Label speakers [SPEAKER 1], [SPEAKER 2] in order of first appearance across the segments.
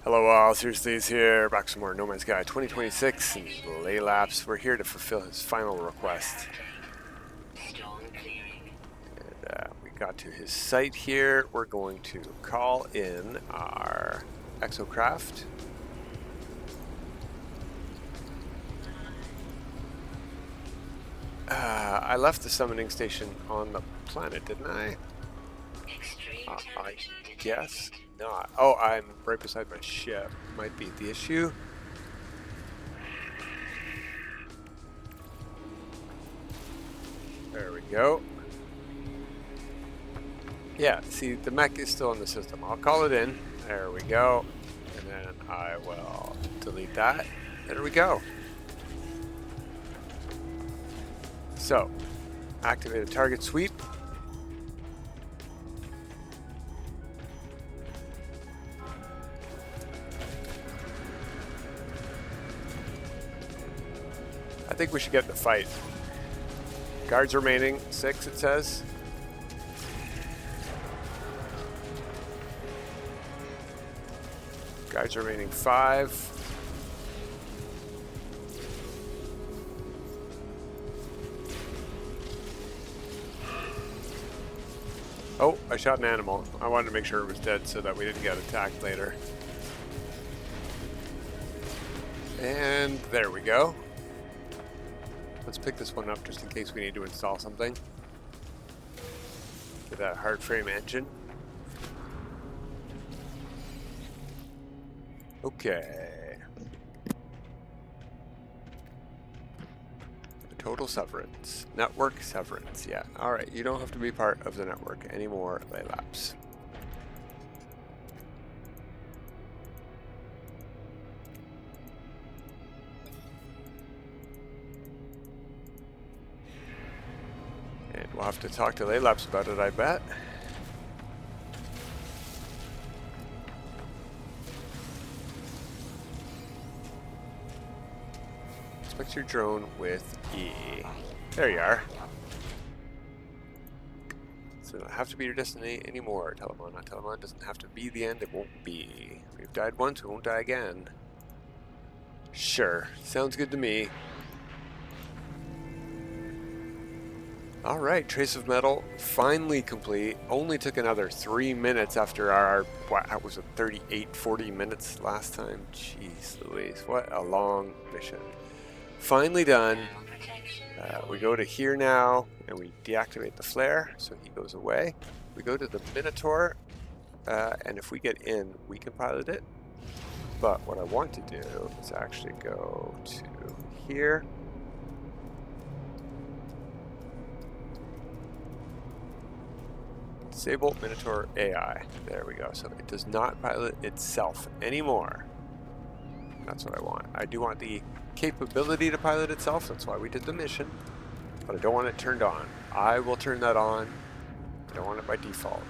[SPEAKER 1] Hello all, Seriously is here, back with some more No Man's Sky 2026 and Laylaps. We're here to fulfill his final request. And we got to his site here. We're going to call in our exocraft. I left the summoning station on the planet, didn't I? I guess not. Oh, I'm right beside my ship. Might be the issue. There we go. Yeah, see, the mech is still in the system. I'll call it in. There we go. And then I will delete that. There we go. So, activate a target sweep. I think we should get in the fight. Guards remaining, 6 it says. Guards remaining 5. Oh, I shot an animal. I wanted to make sure it was dead so that we didn't get attacked later. And there we go. Let's pick this one up just in case we need to install something. Get that hard frame engine. Okay. Total severance. Network severance. Yeah. Alright, you don't have to be part of the network anymore, Laylaps. And we'll have to talk to Laylaps about it, I bet. Inspect your drone with E. There you are. So it don't have to be your destiny anymore, Telemon. Telemon doesn't have to be the end, it won't be. We've died once, we won't die again. Sure, sounds good to me. Alright, Trace of Metal, finally complete. Only took another 3 minutes after our, what was it, 40 minutes last time? Jeez Louise, what a long mission. Finally done. We go to here now, and we deactivate the flare, so he goes away. We go to the Minotaur, and if we get in, we can pilot it. But what I want to do is actually go to here. Disable Minotaur AI. There we go. So it does not pilot itself anymore. That's what I want. I do want the capability to pilot itself. That's why we did the mission. But I don't want it turned on. I will turn that on. I don't want it by default.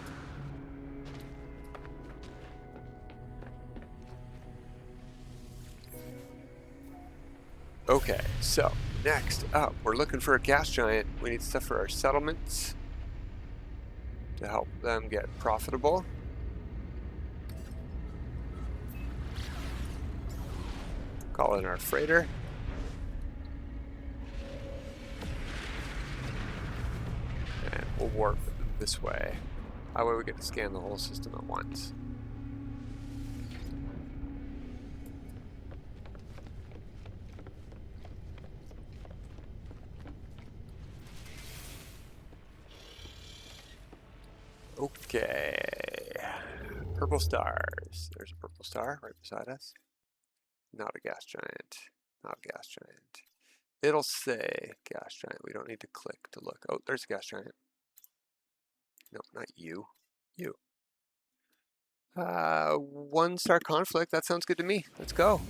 [SPEAKER 1] Okay, so next up, we're looking for a gas giant. We need stuff for our settlements to help them get profitable. Call in our freighter. And we'll warp this way. That way we get to scan the whole system at once. Okay. Purple stars. There's a purple star right beside us. Not a gas giant. Not a gas giant. It'll say gas giant. We don't need to click to look. Oh, there's a gas giant. No, not you. You. 1-star conflict. That sounds good to me. Let's go.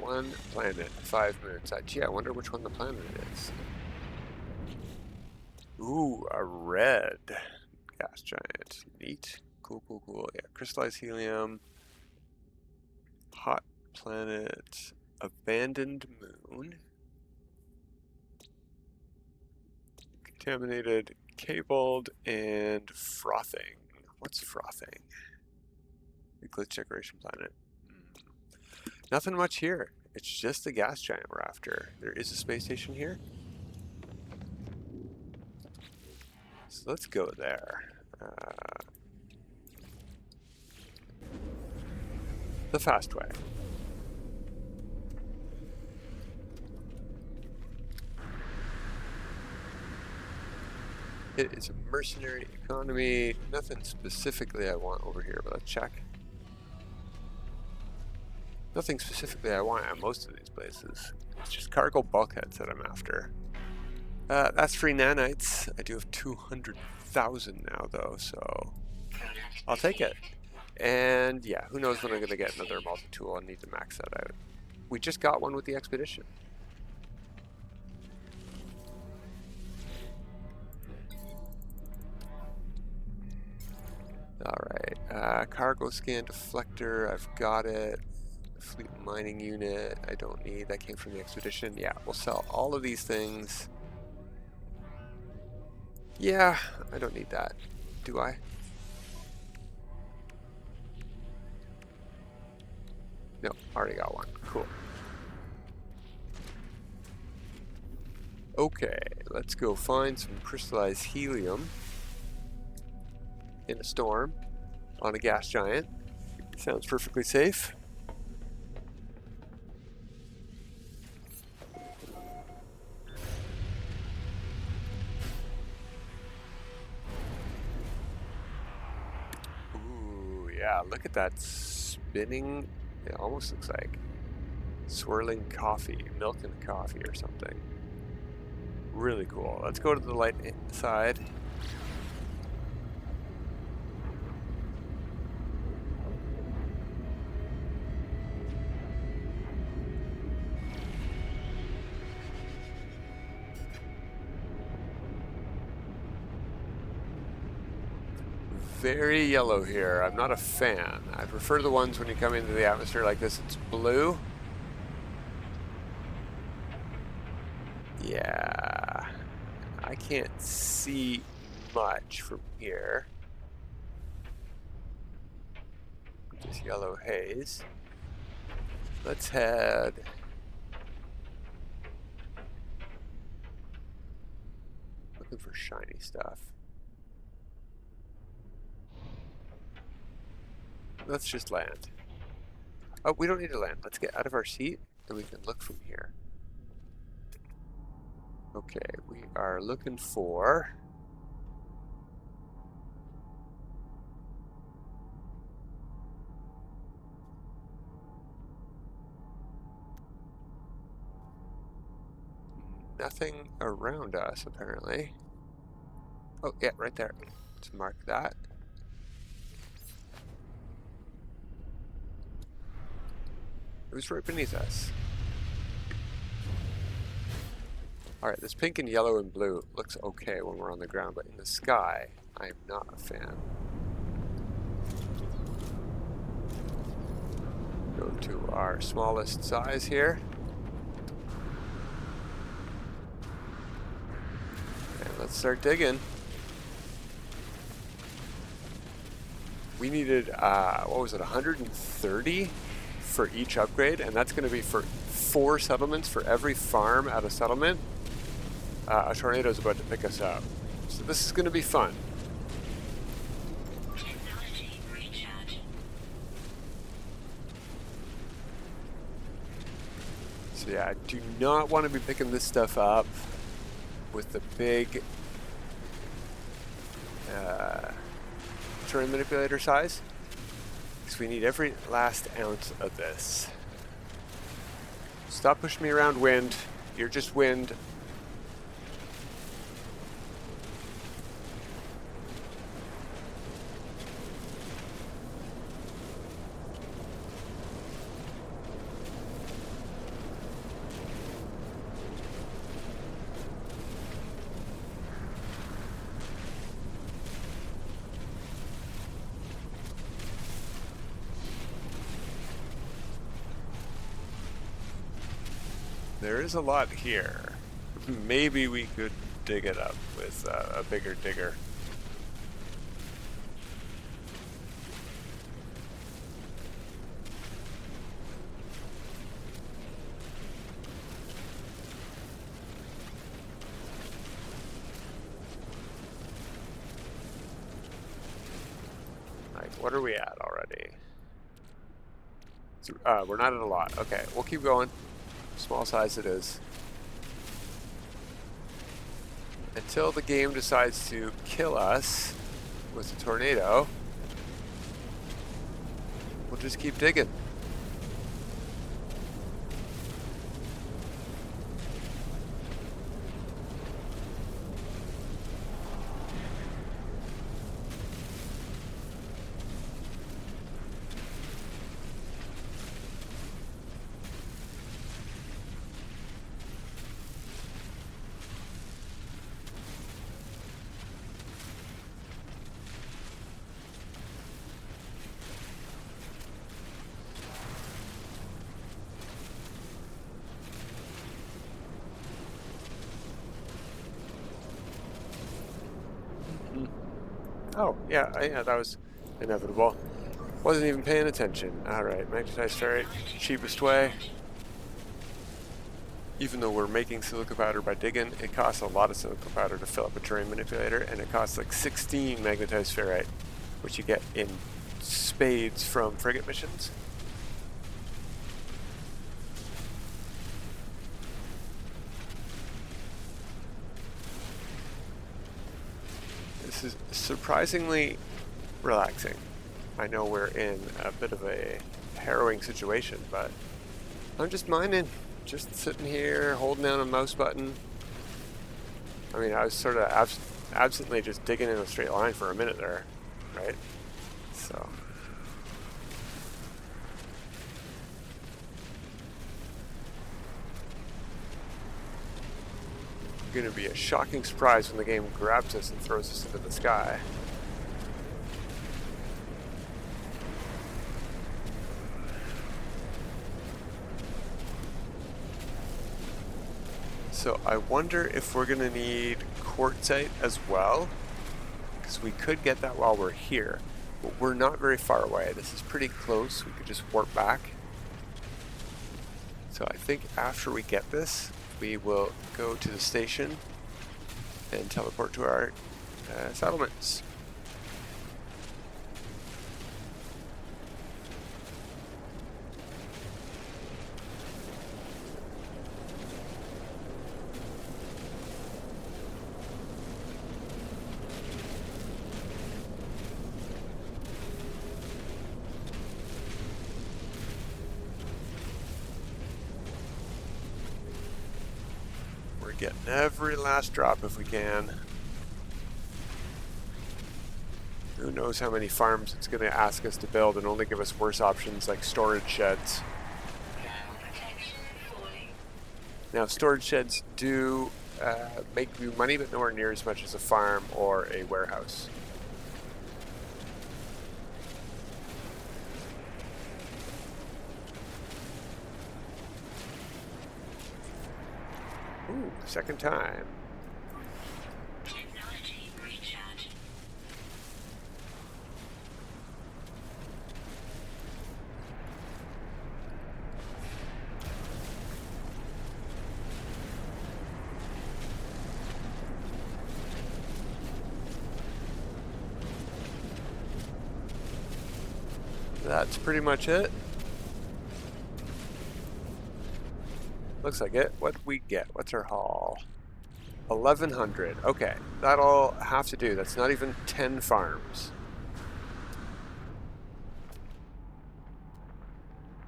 [SPEAKER 1] One planet, 5 moons. Gee, I wonder which one the planet is. Ooh, a red gas giant. Neat. Cool, cool, cool. Yeah, crystallized helium. Hot planet. Abandoned moon. Contaminated, cabled, and frothing. What's frothing? Glitch decoration planet. Nothing much here. It's just the gas giant we're after. There is a space station here. So let's go there. The fast way. It is a mercenary economy. Nothing specifically I want over here, but let's check. Nothing specifically I want at most of these places. It's just cargo bulkheads that I'm after. That's free nanites. I do have 200,000 now though, so I'll take it. And yeah, who knows when I'm going to get another multi-tool. I'll need to max that out. We just got one with the Expedition. Alright, cargo scan deflector, I've got it. Fleet mining unit, I don't need. That came from the Expedition. Yeah, we'll sell all of these things. Yeah, I don't need that. Do I? No, already got one. Cool. Okay, let's go find some crystallized helium in a storm on a gas giant. Sounds perfectly safe. Ooh, yeah, look at that spinning. It almost looks like swirling coffee, milk and coffee or something. Really cool. Let's go to the light side. Very yellow here. I'm not a fan. I prefer the ones when you come into the atmosphere like this, it's blue. Yeah, I can't see much from here. Just yellow haze. Let's head. Looking for shiny stuff. Let's just land. Oh, we don't need to land. Let's get out of our seat and we can look from here. Okay, we are looking for... nothing around us, apparently. Oh, yeah, right there. Let's mark that. It was right beneath us. Alright, this pink and yellow and blue looks okay when we're on the ground, but in the sky, I am not a fan. Go to our smallest size here. And let's start digging. We needed, what was it, 130 for each upgrade, and that's going to be for 4 settlements for every farm at a settlement. A tornado is about to pick us up, so this is going to be fun. So yeah, I do not want to be picking this stuff up with the big terrain manipulator size, because we need every last ounce of this. Stop pushing me around, wind. You're just wind. there is a lot here. Maybe we could dig it up with a bigger digger. What are we at already? We're not at a lot. Okay, we'll keep going. Small size it is. Until the game decides to kill us with a tornado, we'll just keep digging. Oh, yeah, that was inevitable. Wasn't even paying attention. Alright, magnetized ferrite, cheapest way. Even though we're making silica powder by digging, it costs a lot of silica powder to fill up a terrain manipulator, and it costs like 16 magnetized ferrite, which you get in spades from frigate missions. This is surprisingly relaxing. I know we're in a bit of a harrowing situation, but I'm just mining. Just sitting here, holding down a mouse button. I mean, I was sort of absently just digging in a straight line for a minute there, right? So. Going to be a shocking surprise when the game grabs us and throws us into the sky. So I wonder if we're going to need quartzite as well, because we could get that while we're here, but we're not very far away. This is pretty close. We could just warp back. So I think after we get this, we will go to the station and teleport to our settlements. Getting every last drop if we can. Who knows how many farms it's going to ask us to build and only give us worse options like storage sheds. Now, storage sheds do make you money, but nowhere near as much as a farm or a warehouse. Ooh, second time.
[SPEAKER 2] Technology recharge.
[SPEAKER 1] That's pretty much it. Looks like it. What we get? What's our haul? 1,100. Okay, that'll have to do. That's not even 10 farms.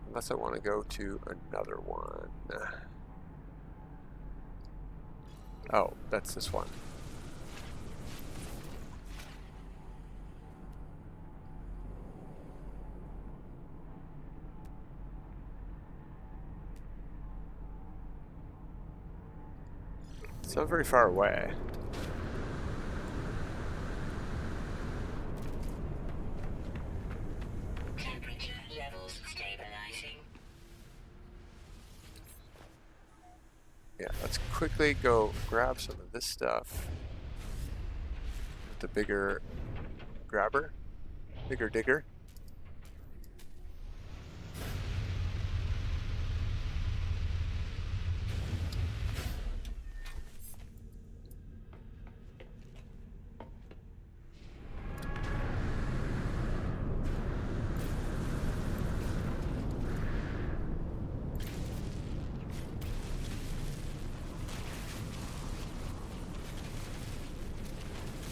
[SPEAKER 1] Unless I want to go to another one. Oh, that's this one. It's not very far away.
[SPEAKER 2] Temperature levels stabilizing.
[SPEAKER 1] quickly go grab some of this stuff with the bigger grabber, bigger digger.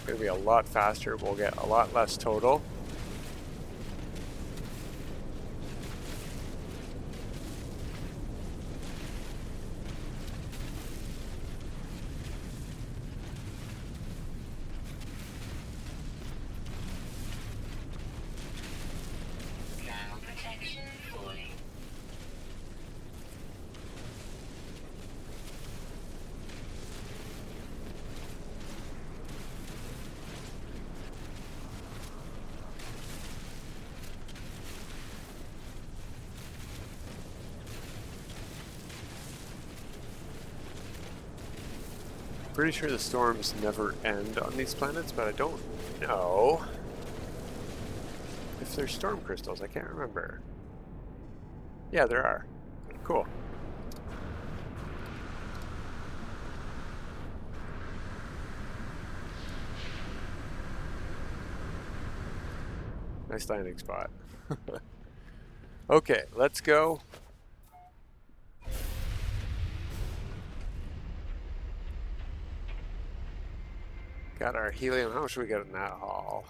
[SPEAKER 1] Gonna be a lot faster. We'll get a lot less total. Pretty sure the storms never end on these planets, but I don't know if there's storm crystals. I can't remember. Yeah, there are. Cool. Nice landing spot. Okay, let's go. Got our helium. How much should we get in that haul?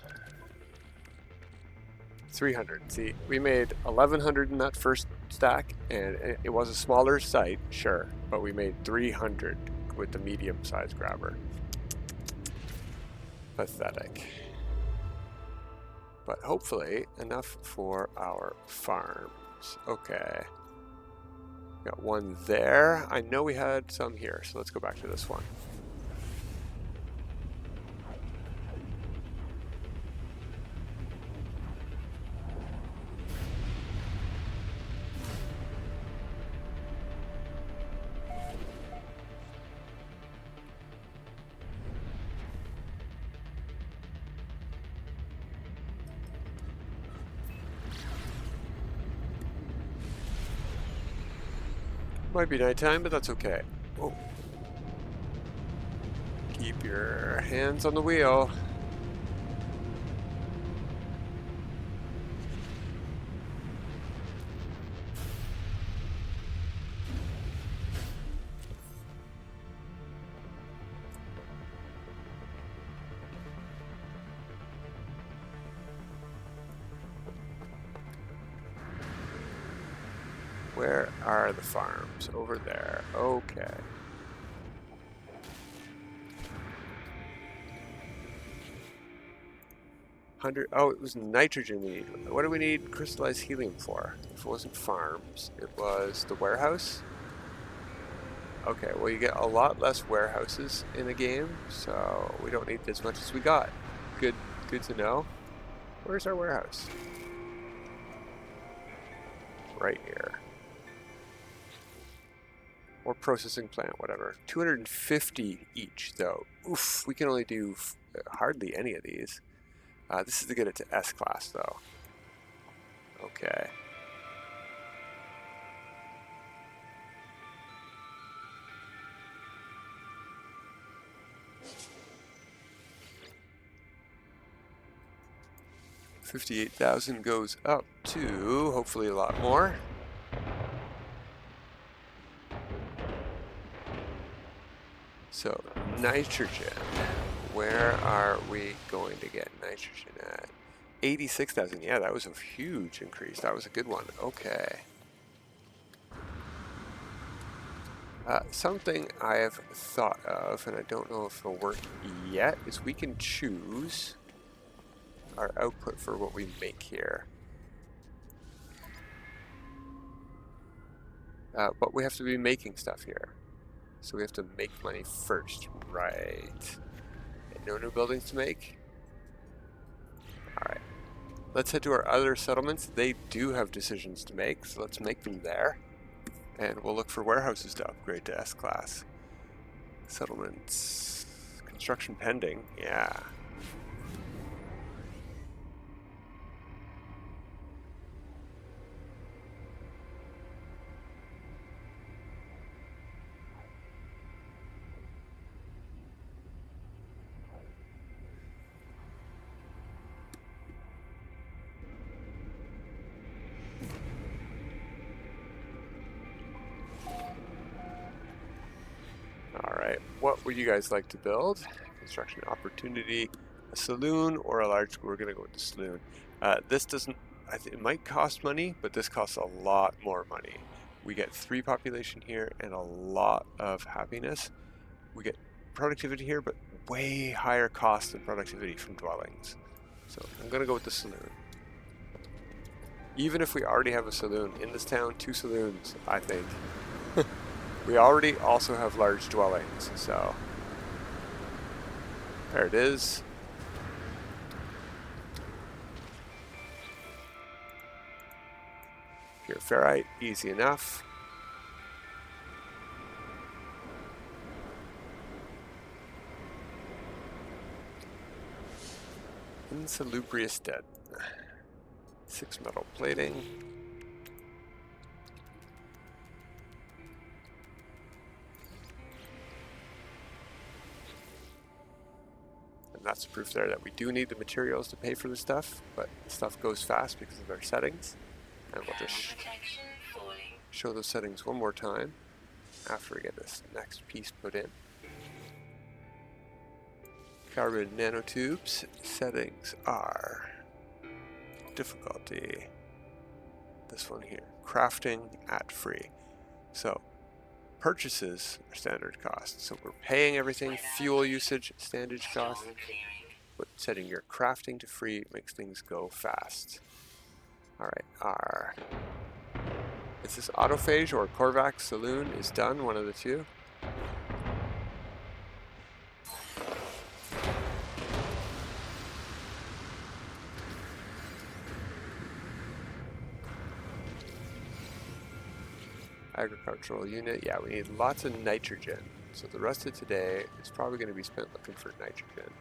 [SPEAKER 1] 300. See, we made 1,100 in that first stack, and it was a smaller site, sure, but we made 300 with the medium-sized grabber. Pathetic. But hopefully enough for our farms. Okay. Got one there. I know we had some here, so let's go back to this one. Might be nighttime, but that's okay. Oh. Keep your hands on the wheel. Where are the farms? Over there. Okay. Oh, it was nitrogen we need. What do we need crystallized helium for? If it wasn't farms, it was the warehouse. Okay, well you get a lot less warehouses in the game, so we don't need as much as we got. Good to know. Where's our warehouse? Right here. Or processing plant, whatever. 250 each, though. Oof, we can only do hardly any of these. This is to get it to S class, though. Okay. $58,000 goes up to hopefully a lot more. So, nitrogen. Where are we going to get nitrogen at? 86,000. Yeah, that was a huge increase. That was a good one. Okay. Something I have thought of, and I don't know if it'll work yet, is we can choose our output for what we make here. But we have to be making stuff here. So we have to make money first, right? And no new buildings to make? Alright. Let's head to our other settlements. They do have decisions to make, so let's make them there. And we'll look for warehouses to upgrade to S class. Settlements. Construction pending. Yeah. Alright, what would you guys like to build? Construction opportunity, a saloon or a large school? We're going to go with the saloon. This doesn't, it might cost money, but this costs a lot more money. We get 3 population here and a lot of happiness. We get productivity here, but way higher cost than productivity from dwellings. So I'm going to go with the saloon. Even if we already have a saloon in this town, 2 saloons, I think. We already also have large dwellings, so there it is. Pure ferrite, easy enough. Insalubrious dead. 6 metal plating. And that's proof there that we do need the materials to pay for the stuff, but the stuff goes fast because of our settings. And we'll just show those settings one more time after we get this next piece put in. Carbon nanotubes settings are difficulty. This one here, crafting at free. So purchases are standard cost. So we're paying everything, fuel usage, standard cost. But setting your crafting to free makes things go fast. Alright, our... Is this autophage or Corvette Saloon is done, one of the two. Agricultural unit, yeah, we need lots of nitrogen. So the rest of today is probably going to be spent looking for nitrogen.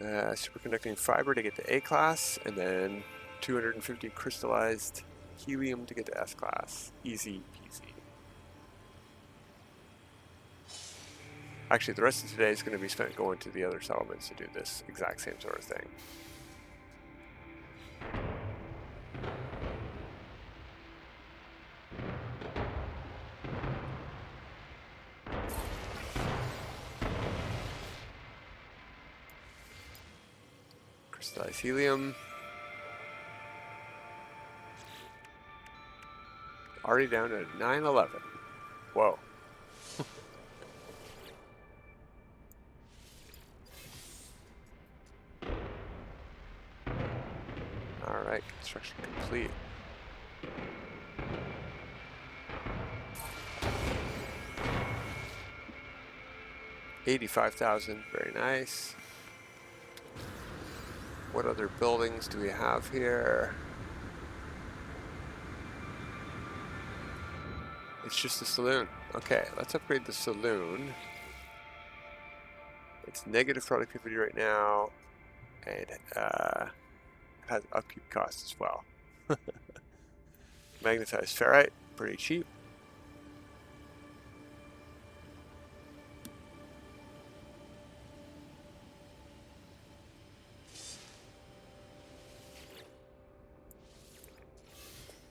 [SPEAKER 1] Superconducting fiber to get to A class, and then 250 crystallized helium to get to S class. Easy peasy. Actually, the rest of today is going to be spent going to the other settlements to do this exact same sort of thing. Crystallized helium. Already down to 911. Whoa. Alright, construction complete. $85,000, very nice. What other buildings do we have here? It's just a saloon. Okay, let's upgrade the saloon. It's negative productivity right now, and it has upkeep costs as well. Magnetized ferrite, pretty cheap.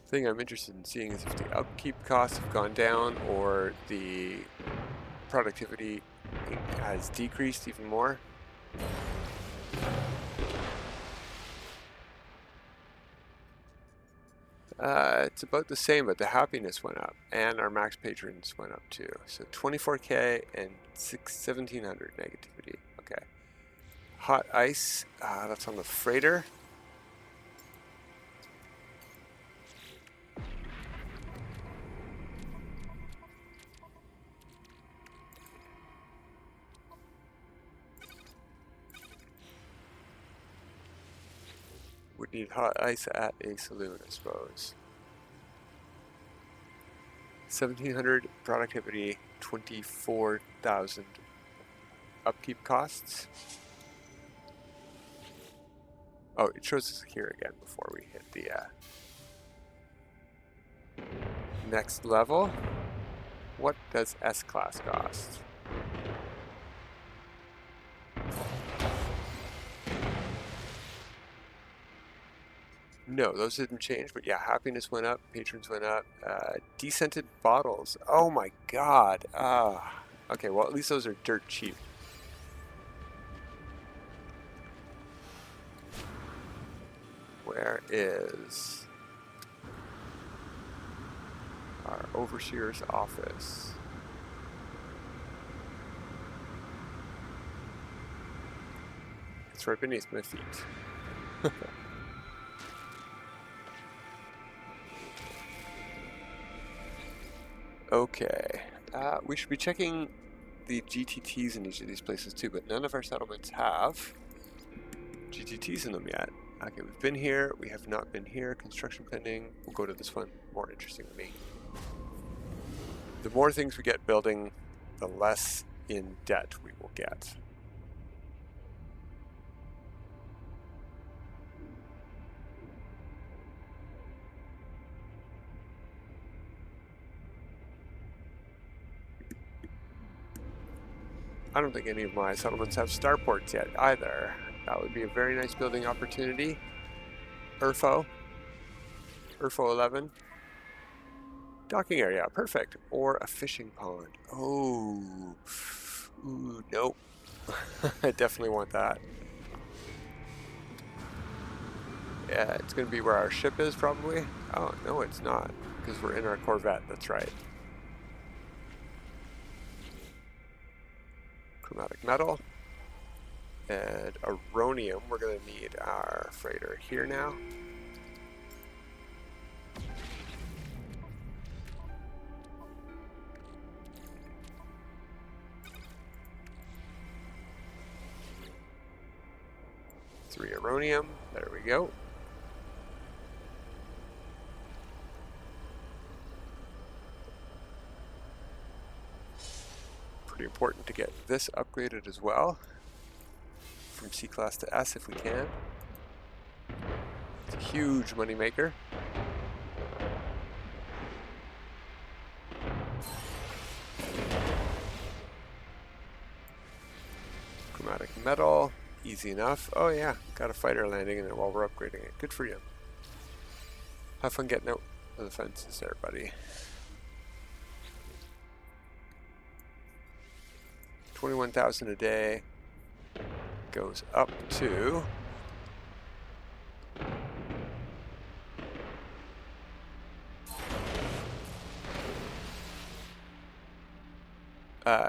[SPEAKER 1] Thing I'm interested in seeing is if the upkeep costs have gone down or the productivity has decreased even more. It's about the same, but the happiness went up and our max patrons went up too. So 24k and 1700 negativity. Okay. Hot ice, that's on the freighter. Would need hot ice at a saloon, I suppose. 1,700 productivity, 24,000 upkeep costs. Oh, it shows us here again before we hit the next level. What does S-Class cost? No, those didn't change, but yeah, happiness went up, patrons went up, descented bottles. Oh my god. Okay, well at least those are dirt cheap. Where is our overseer's office? It's right beneath my feet. Okay, we should be checking the GTTs in each of these places too, but none of our settlements have GTTs in them yet. Okay, we've been here, we have not been here. Construction pending. We'll go to this one, more interesting to me. The more things we get building, the less in debt we will get. I don't think any of my settlements have starports yet either. That would be a very nice building opportunity. Urfo 11. Docking area, perfect. Or a fishing pond. Oh, ooh, nope. I definitely want that. Yeah, it's going to be where our ship is probably. Oh, no, it's not, because we're in our Corvette, that's right. Chromatic metal. And aronium, we're going to need our freighter here now. Three aronium, there we go. Pretty important to get this upgraded as well. From C class to S if we can. It's a huge money maker. Chromatic metal, easy enough. Oh yeah, got a fighter landing in it while we're upgrading it. Good for you. Have fun getting out of the fences there, buddy. 21,000 a day. Goes up to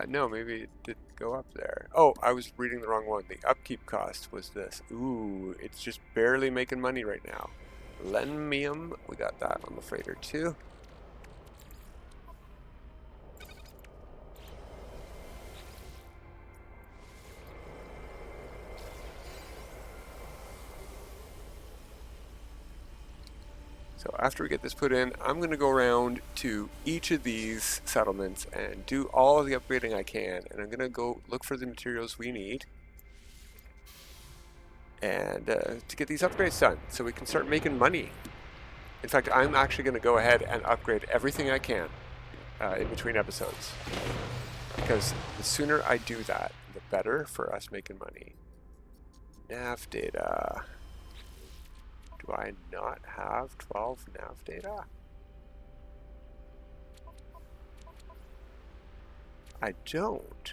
[SPEAKER 1] no, maybe it didn't go up there. Oh, I was reading the wrong one. The upkeep cost was this. Ooh, it's just barely making money right now. Lenmium, we got that on the freighter too. So after we get this put in, I'm going to go around to each of these settlements and do all of the upgrading I can. And I'm going to go look for the materials we need and to get these upgrades done so we can start making money. In fact, I'm actually going to go ahead and upgrade everything I can in between episodes. Because the sooner I do that, the better for us making money. Nav data. Do I not have 12 nav data? I don't.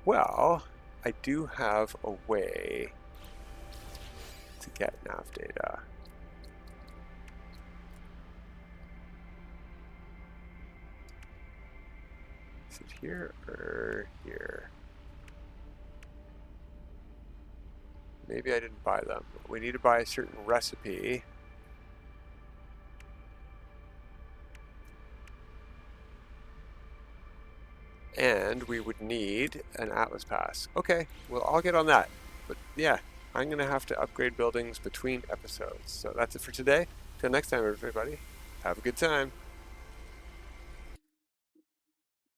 [SPEAKER 1] Well, I do have a way to get nav data. Is it here or here? Maybe I didn't buy them. We need to buy a certain recipe. And we would need an Atlas Pass. Okay, well, I'll get on that. But yeah, I'm going to have to upgrade buildings between episodes. So that's it for today. Till next time, everybody. Have a good time.